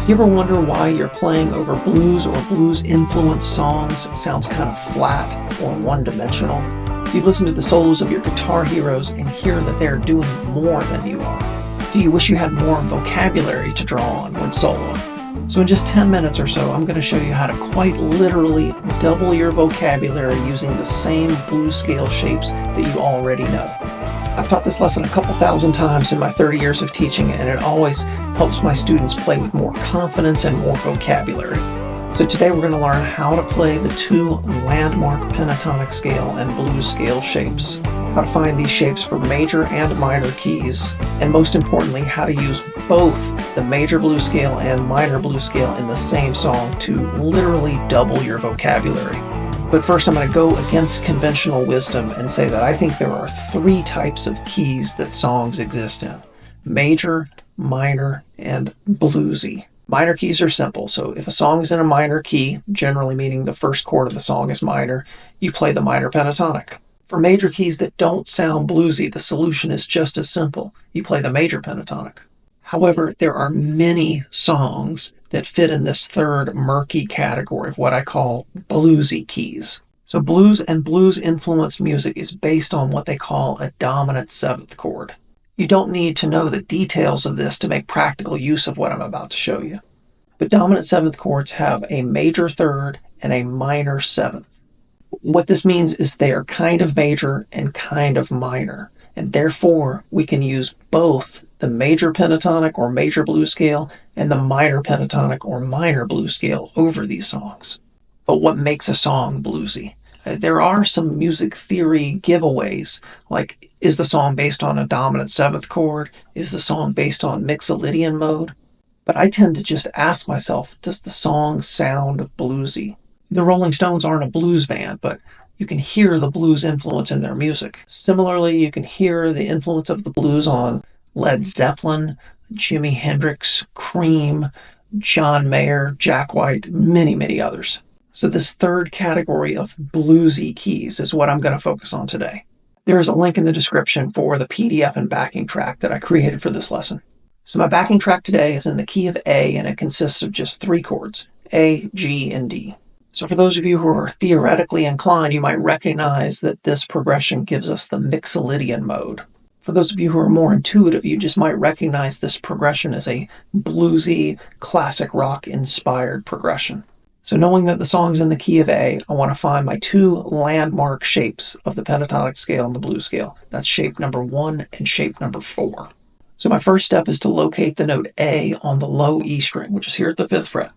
You ever wonder why you're playing over blues or blues-influenced songs sounds kind of flat or one-dimensional? You listen to the solos of your guitar heroes and hear that they're doing more than you are. Do you wish you had more vocabulary to draw on when soloing? So in just 10 minutes or so, I'm going to show you how to quite literally double your vocabulary using the same blues scale shapes that you already know. I've taught this lesson a couple thousand times in my 30 years of teaching, and it always helps my students play with more confidence and more vocabulary. So today we're going to learn how to play the two landmark pentatonic scale and blues scale shapes, how to find these shapes for major and minor keys, and most importantly, how to use both the major blues scale and minor blues scale in the same song to literally double your vocabulary. But first, I'm going to go against conventional wisdom and say that I think there are three types of keys that songs exist in: major, minor, and bluesy. Minor keys are simple, so if a song is in a minor key, generally meaning the first chord of the song is minor, you play the minor pentatonic. For major keys that don't sound bluesy, the solution is just as simple. You play the major pentatonic. However, there are many songs that fit in this third murky category of what I call bluesy keys. So blues and blues-influenced music is based on what they call a dominant seventh chord. You don't need to know the details of this to make practical use of what I'm about to show you. But dominant seventh chords have a major third and a minor seventh. What this means is they are kind of major and kind of minor, and therefore we can use both the major pentatonic or major blues scale and the minor pentatonic or minor blues scale over these songs. But what makes a song bluesy? There are some music theory giveaways, like is the song based on a dominant seventh chord? Is the song based on mixolydian mode? But I tend to just ask myself, does the song sound bluesy? The Rolling Stones aren't a blues band, but you can hear the blues influence in their music. Similarly, you can hear the influence of the blues on Led Zeppelin, Jimi Hendrix, Cream, John Mayer, Jack White, many, many others. So this third category of bluesy keys is what I'm going to focus on today. There is a link in the description for the PDF and backing track that I created for this lesson. So my backing track today is in the key of A, and it consists of just three chords, A, G, and D. So for those of you who are theoretically inclined, you might recognize that this progression gives us the mixolydian mode. For those of you who are more intuitive, you just might recognize this progression as a bluesy, classic rock-inspired progression. So knowing that the song's in the key of A, I want to find my two landmark shapes of the pentatonic scale and the blues scale. That's shape number 1 and shape number 4. So my first step is to locate the note A on the low E string, which is here at the 5th fret.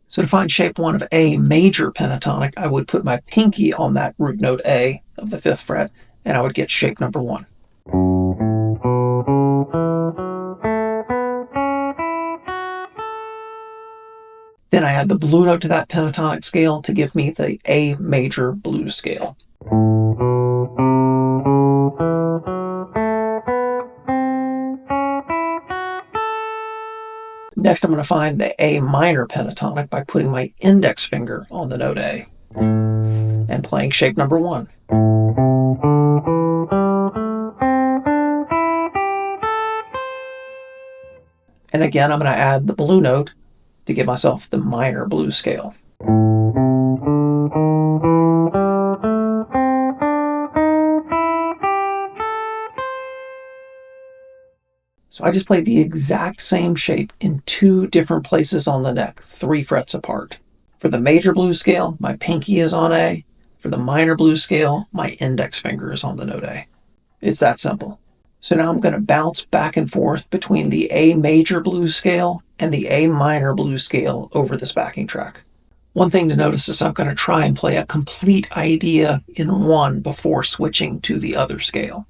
So to find shape 1 of A major pentatonic, I would put my pinky on that root note A of the 5th fret, and I would get shape number 1. Then I add the blue note to that pentatonic scale to give me the A major blues scale. Next, I'm going to find the A minor pentatonic by putting my index finger on the note A and playing shape number 1. And again, I'm going to add the blue note to give myself the minor blues scale. So I just played the exact same shape in two different places on the neck, 3 frets apart. For the major blues scale, my pinky is on A. For the minor blues scale, my index finger is on the note A. It's that simple. So now I'm going to bounce back and forth between the A major blues scale and the A minor blues scale over this backing track. One thing to notice is I'm going to try and play a complete idea in one before switching to the other scale.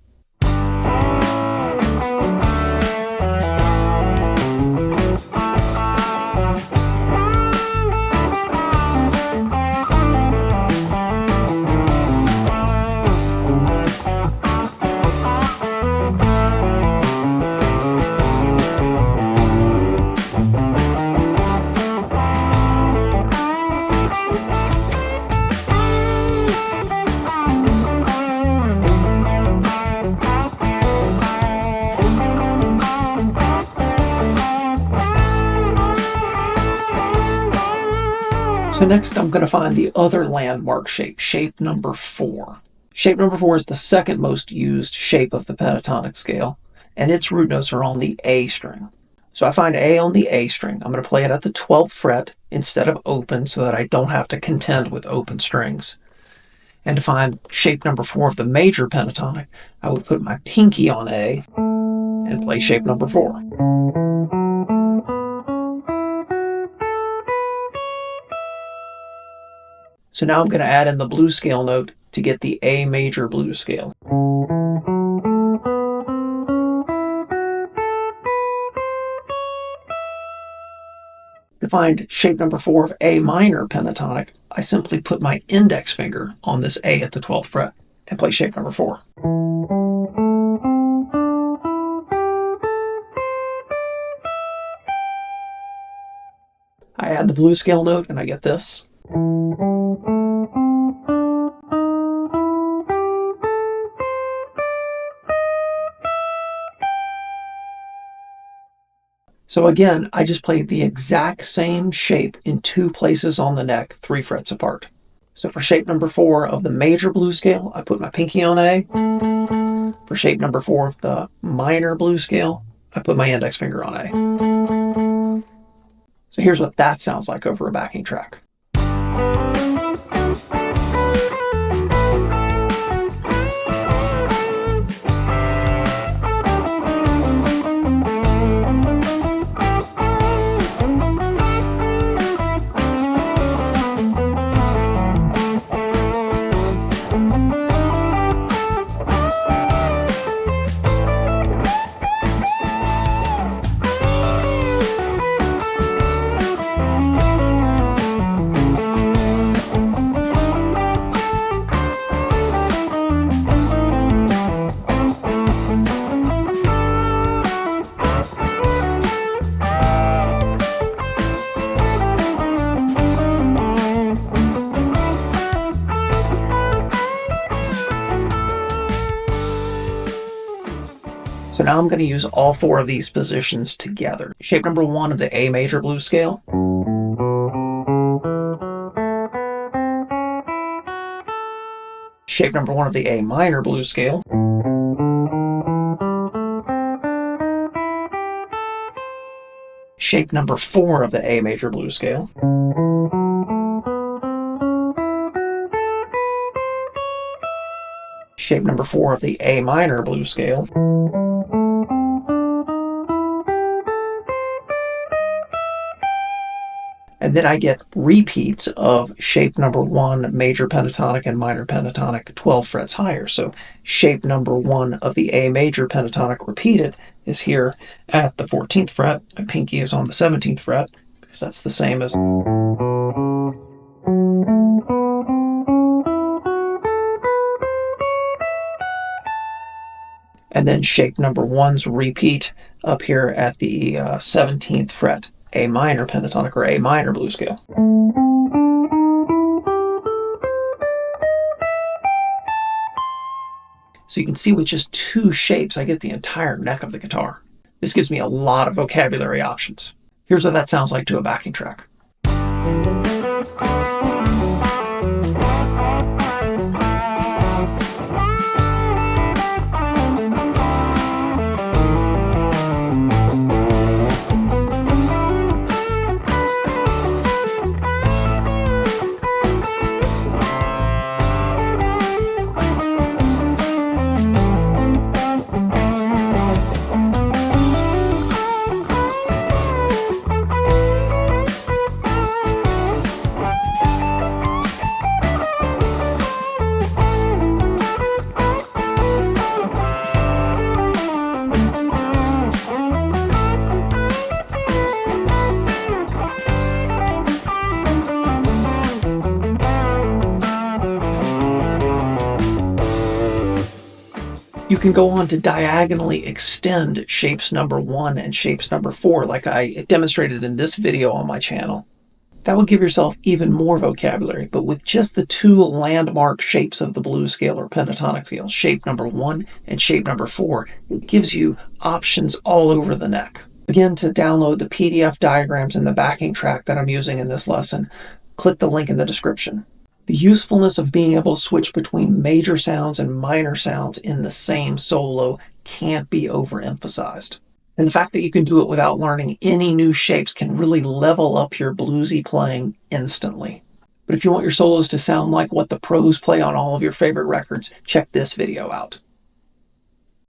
So next I'm going to find the other landmark shape, shape number 4. Shape number 4 is the second most used shape of the pentatonic scale, and its root notes are on the A string. So I find A on the A string. I'm going to play it at the 12th fret instead of open so that I don't have to contend with open strings. And to find shape number 4 of the major pentatonic, I would put my pinky on A and play shape number 4. So now I'm going to add in the blues scale note to get the A major blues scale. To find shape number 4 of A minor pentatonic, I simply put my index finger on this A at the 12th fret and play shape number 4. I add the blues scale note and I get this. So again, I just played the exact same shape in 2 places on the neck, 3 frets apart. So for shape number 4 of the major blues scale, I put my pinky on A. For shape number 4 of the minor blues scale, I put my index finger on A. So here's what that sounds like over a backing track. So now I'm going to use all 4 of these positions together. Shape number 1 of the A major blues scale. Shape number 1 of the A minor blues scale. Shape number 4 of the A major blues scale. Shape number 4 of the A minor blues scale. And then I get repeats of shape number 1 major pentatonic and minor pentatonic 12 frets higher. So shape number 1 of the A major pentatonic repeated is here at the 14th fret. My pinky is on the 17th fret because that's the same as. And then shape number 1's repeat up here at the 17th fret. A minor pentatonic or A minor blues scale. So you can see with just 2 shapes, I get the entire neck of the guitar. This gives me a lot of vocabulary options. Here's what that sounds like to a backing track. You can go on to diagonally extend shapes number 1 and shapes number 4 like I demonstrated in this video on my channel. That would give yourself even more vocabulary, but with just the 2 landmark shapes of the blues scale or pentatonic scale, shape number 1 and shape number 4, it gives you options all over the neck. Again, to download the PDF diagrams and the backing track that I'm using in this lesson, click the link in the description. The usefulness of being able to switch between major sounds and minor sounds in the same solo can't be overemphasized. And the fact that you can do it without learning any new shapes can really level up your bluesy playing instantly. But if you want your solos to sound like what the pros play on all of your favorite records, check this video out.